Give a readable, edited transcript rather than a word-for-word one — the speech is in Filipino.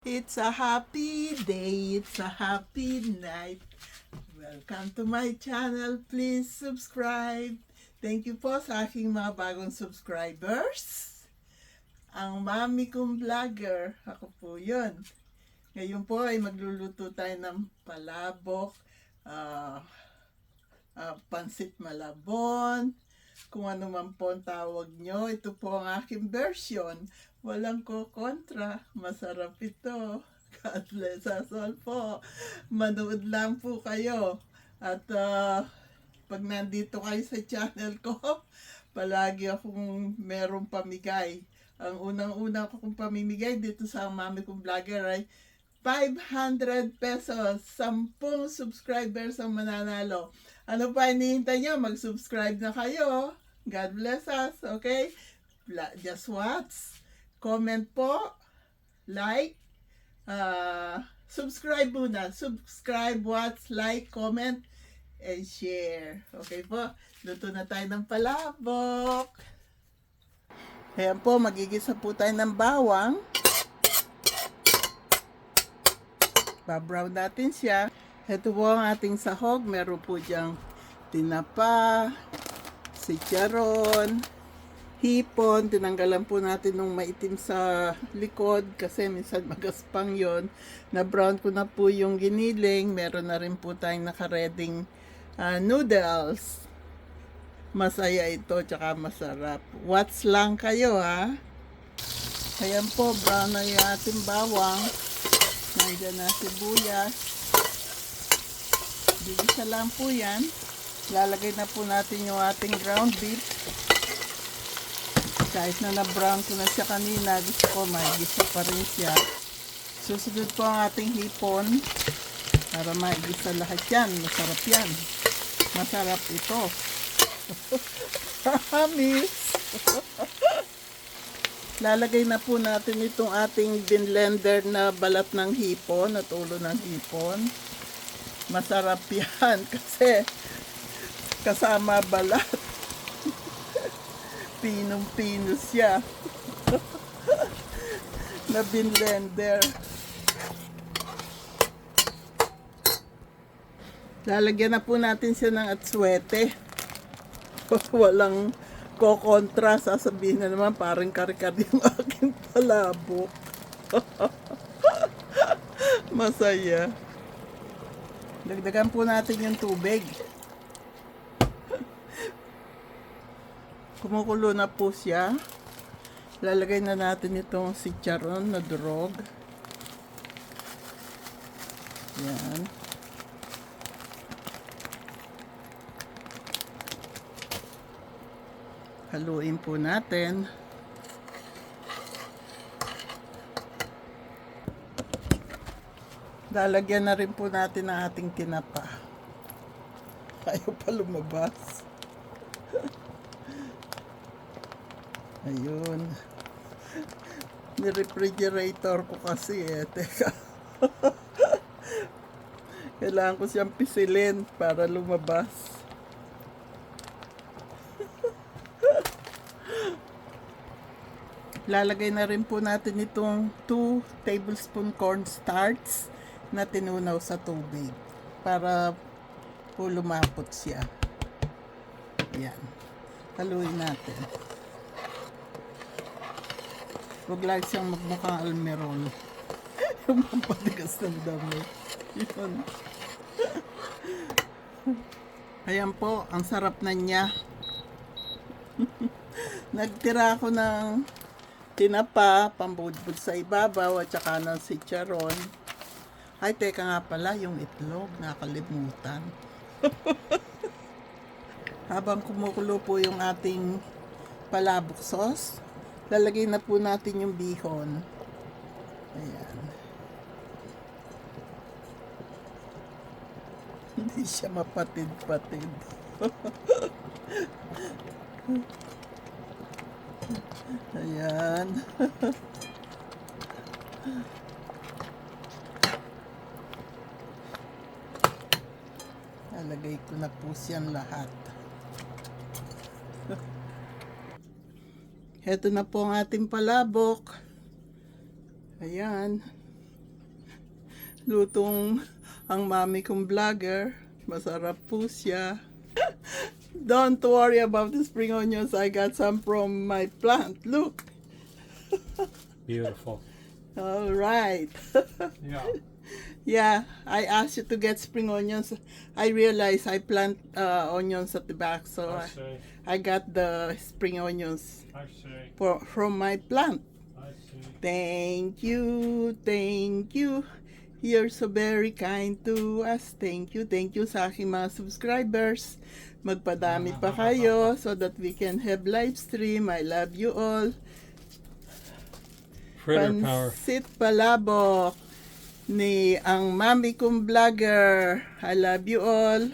It's a happy day, it's a happy night. Welcome to my channel. Please subscribe. Thank you po sa aking mga bagong subscribers. Ang mami kong vlogger, ako po yun. Ngayon po ay magluluto tayo ng palabok, pansit malabon, kung ano man po ang tawag nyo. Ito po ang aking version. Walang kontra. Masarap ito. God bless us all po. Manood lang po kayo. At pag nandito kayo sa channel ko, palagi akong merong pamigay. Ang unang-unang kong pamimigay dito sa mami kong vlogger ay 500 pesos. 10 subscribers ang mananalo. Ano pa hinihintay nyo? Mag-subscribe na kayo. God bless us, okay? Just watch. Comment po. Like. Subscribe muna. Subscribe, watch, like, comment, and share. Okay po? Luto na tayo ng palabok. Ayan po, magigisa po tayo ng bawang. Babrown natin siya. Ito po ang ating sahog. Meron po diyang tinapa, chicharon, hipon. Tinanggalan po natin ng maitim sa likod kasi minsan magaspang yon. Na-brown ko na po yung giniling. Meron na rin po tayong nakareding noodles. Masaya ito, tsaka masarap. Watch lang kayo, ha? Ayan po, brown na yung ating bawang. Nandiyan na sibuyas. Gigisa lang po yan. Lalagay na po natin yung ating ground beef. Kahit na na-brown ko na siya kanina, gusto ko maigisa pa rin siya. Susunod po ang ating hipon para maigisa lahat yan. Masarap yan. Masarap ito. Miss. Lalagay na po natin itong ating binlender na balat ng hipon at ulo ng hipon. Masarap yan kasi kasama balat. Pinong-pino siya. Na binlender. Lalagyan na po natin siya ng atswete. Walang kokontra, sasabihin na naman parang kari-kari yung aking palabok. Masaya. Dagdagan po natin yung tubig. Kumukulo na po siya. Lalagay na natin itong chicharon na durog. Yan. Haluin po natin. Lalagyan na rin po natin ang ating tinapa. Ayaw pa lumabas. Ayun. Ni-refrigerator ko kasi Teka. Kailangan ko siyang pisilin para lumabas. Lalagay na rin po natin itong 2 tablespoon cornstarch na tinunaw sa tubig para po lumapot siya. Yan. Haluin natin. Huwag lang siyang magmukhang almerol. Yung pampatigas ng dami. Yun. Ayan po, ang sarap na niya. Nagtira ako ng tinapa, pambudbud sa ibabaw, at saka ng chicharon. Ay, teka nga pala, yung itlog, nakalimutan. Habang kumukulo po yung ating palabok sauce, lalagay na po natin yung bihon. Ayan. Hindi siya mapatid-patid. Ayan. Lalagay ko na po siyang lahat. Heto na po ang ating palabok. Ayan. lutong ang mami kong vlogger. Masarap po siya. Don't worry about the spring onions. I got some from my plant. Look. Beautiful. All right. Yeah. Yeah, I asked you to get spring onions. I realized I plant onions at the back, so I see. I got the spring onions I see. from my plant. I see. Thank you, thank you. You're so very kind to us. Thank you sa aking mga subscribers. Magpadami pa kayo so that we can have live stream. I love you all. Fritter power. Pansit palabok ni ang mami kong vlogger. I love you all.